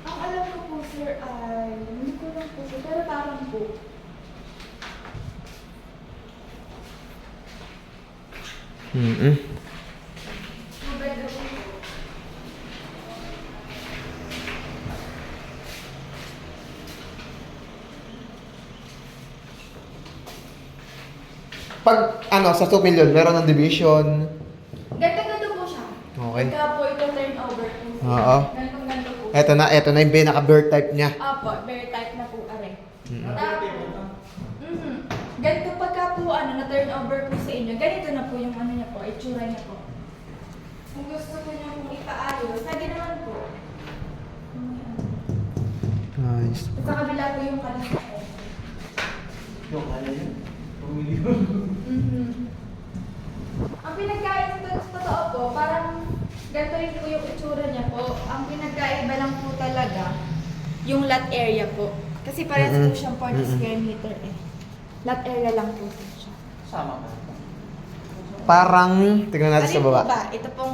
Ang alam ko po, sir, ay hindi ko lang po, sir, pero parang po. Mabedro po. Pag ano, sa 2 million, meron ng division. Ganto-ganto po siya. Okay. Pagka po ito turnover po. Oo. Ganto-ganto po. Ito na yung pinaka-bird type niya. Apo, bear type na po, are. Mm-mm. Ganito pagka po na turnover po sa inyo, ganito na po yung ano niya po, itsura niya po. Kung gusto ko niya pong ipaayos, pwede naman po. Nice. Sa kabila po yung kanila. Yung ano yun? 2 million. Ang pinagkaiba sa totoo po, parang ganito rin po yung itsura niya po. Ang pinagkaiba lang po talaga, yung lot area po. Kasi parehas po siyang 40 square meter eh. Lot area lang po siya. Sama ka. Parang, tingnan natin sa Alin po baba. ba? Ito pong...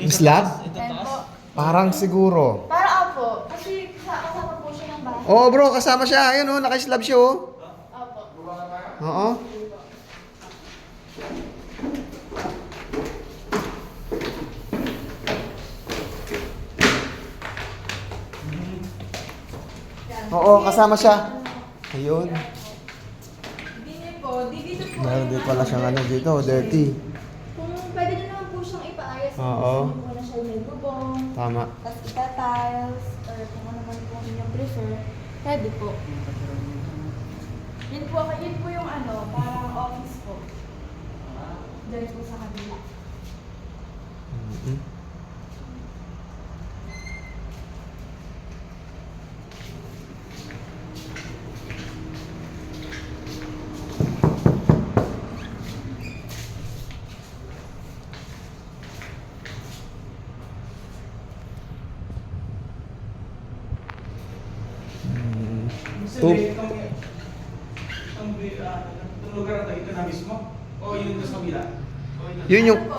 Yung slab? Ito Ayan po. taas. Parang siguro. Para opo, kasi kasama po siya ng bahay. Oo bro, kasama siya. Ayun oh, naka-slab siya oh. Opo. Oo. Oo, kasama siya. Ayun. Dito po, dito po. Meron din pala siyang ano dito, dirty. Kung pwede nyo naman po siyang ipaayos. Oo. Kung gusto nyo na siya may bubong, Tama. tapos ita-tiles, or kung ano man po inyong prefer, pwede po. Yun po yung ano, parang office po. Diyan po sa kabila. Mm-mm. Sabi, itong lugar na ito na mismo? O yun sa kabila? O Yun yung